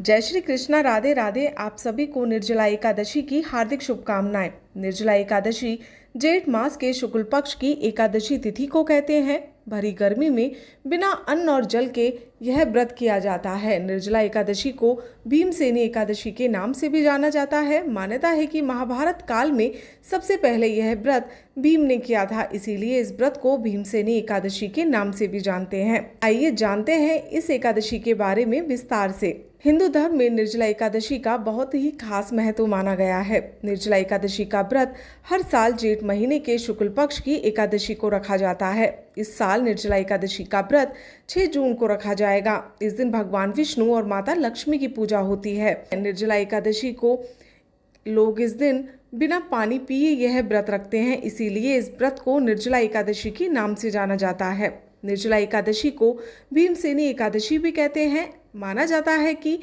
जय श्री कृष्णा, राधे राधे। आप सभी को निर्जला एकादशी की हार्दिक शुभकामनाएं। निर्जला एकादशी जेठ मास के शुक्ल पक्ष की एकादशी तिथि को कहते हैं। भरी गर्मी में बिना अन्न और जल के यह व्रत किया जाता है। निर्जला एकादशी को भीमसेनी एकादशी के नाम से भी जाना जाता है। मान्यता है कि महाभारत काल में सबसे पहले यह व्रत भीम ने किया था, इसीलिए इस व्रत को भीमसेनी एकादशी के नाम से भी जानते हैं। आइए जानते हैं इस एकादशी के बारे में विस्तार से। हिंदू धर्म में निर्जला एकादशी का बहुत ही खास महत्व माना गया है। निर्जला एकादशी का व्रत हर साल जेठ महीने के शुक्ल पक्ष की एकादशी को रखा जाता है। इस साल निर्जला एकादशी का व्रत 6 जून को रखा जाएगा। इस दिन भगवान विष्णु और माता लक्ष्मी की पूजा होती है। निर्जला एकादशी को लोग इस दिन बिना पानी पिए यह व्रत रखते हैं, इसीलिए इस व्रत को निर्जला एकादशी के नाम से जाना जाता है। निर्जला एकादशी को भीमसेनी एकादशी भी कहते हैं। माना जाता है कि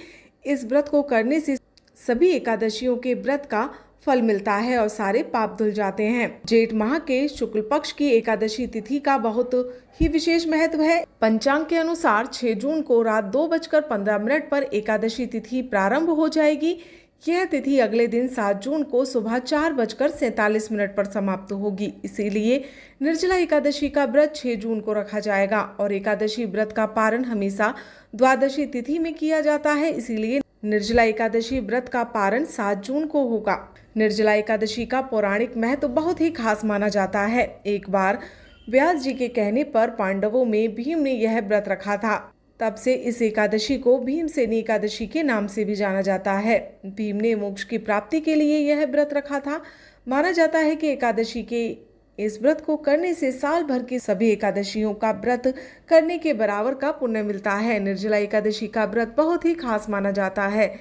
इस व्रत को करने से सभी एकादशियों के व्रत का फल मिलता है और सारे पाप धुल जाते हैं। जेठ माह के शुक्ल पक्ष की एकादशी तिथि का बहुत ही विशेष महत्व है। पंचांग के अनुसार 6 जून को रात 2:15 पर एकादशी तिथि प्रारंभ हो जाएगी। यह तिथि अगले दिन 7 जून को सुबह 4:47 पर समाप्त होगी। इसीलिए निर्जला एकादशी का व्रत 6 जून को रखा जाएगा और एकादशी व्रत का पारण हमेशा द्वादशी तिथि में किया जाता है। इसीलिए निर्जला एकादशी व्रत का पारण 7 जून को होगा। निर्जला एकादशी का पौराणिक महत्व बहुत ही खास माना जाता है। एक बार व्यास जी के कहने पर पांडवों में भीम ने यह व्रत रखा था। तब से इस एकादशी को भीमसेनी एकादशी के नाम से भी जाना जाता है। भीम ने मोक्ष की प्राप्ति के लिए यह व्रत रखा था। माना जाता है कि एकादशी के इस व्रत को करने से साल भर की सभी एकादशियों का व्रत करने के बराबर का पुण्य मिलता है। निर्जला एकादशी का व्रत बहुत ही खास माना जाता है।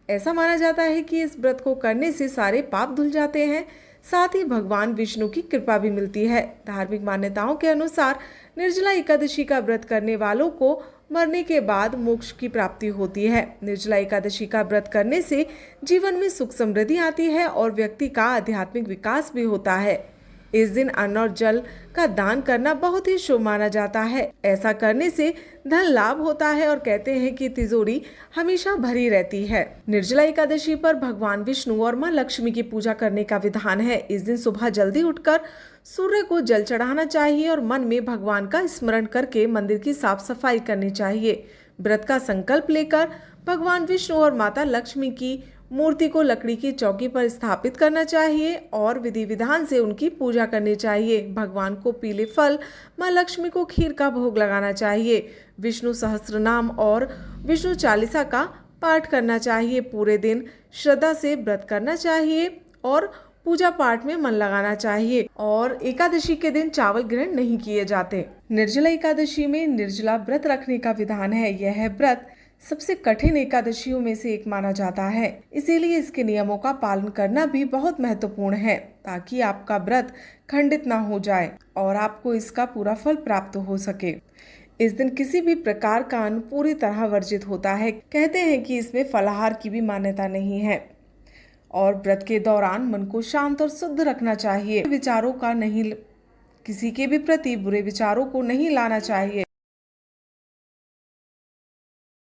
ऐसा माना जाता है कि इस व्रत को करने से सारे पाप धुल जाते हैं, साथ ही भगवान विष्णु की कृपा भी मिलती है। धार्मिक मान्यताओं के अनुसार निर्जला एकादशी का व्रत करने वालों को मरने के बाद मोक्ष की प्राप्ति होती है। निर्जला एकादशी का व्रत करने से जीवन में सुख समृद्धि आती है और व्यक्ति का आध्यात्मिक विकास भी होता है। इस दिन अन्न और जल का दान करना बहुत ही शुभ माना जाता है। ऐसा करने से धन लाभ होता है और कहते हैं कि तिजोरी हमेशा भरी रहती है। निर्जला एकादशी पर भगवान विष्णु और मां लक्ष्मी की पूजा करने का विधान है। इस दिन सुबह जल्दी उठकर सूर्य को जल चढ़ाना चाहिए और मन में भगवान का स्मरण करके मंदिर की साफ सफाई करनी चाहिए। व्रत का संकल्प लेकर भगवान विष्णु और माता लक्ष्मी की मूर्ति को लकड़ी की चौकी पर स्थापित करना चाहिए और विधि विधान से उनकी पूजा करनी चाहिए। भगवान को पीले फल, मां लक्ष्मी को खीर का भोग लगाना चाहिए। विष्णु सहस्त्र नाम और विष्णु चालीसा का पाठ करना चाहिए। पूरे दिन श्रद्धा से व्रत करना चाहिए और पूजा पाठ में मन लगाना चाहिए और एकादशी के दिन चावल ग्रहण नहीं किए जाते। निर्जला एकादशी में निर्जला व्रत रखने का विधान है। यह व्रत सबसे कठिन एकादशियों में से एक माना जाता है, इसीलिए इसके नियमों का पालन करना भी बहुत महत्वपूर्ण है ताकि आपका व्रत खंडित ना हो जाए और आपको इसका पूरा फल प्राप्त हो सके। इस दिन किसी भी प्रकार का अन्न पूरी तरह वर्जित होता है। कहते हैं कि इसमें फलाहार की भी मान्यता नहीं है और व्रत के दौरान मन को शांत और शुद्ध रखना चाहिए। विचारों का नहीं, किसी के भी प्रति बुरे विचारों को नहीं लाना चाहिए।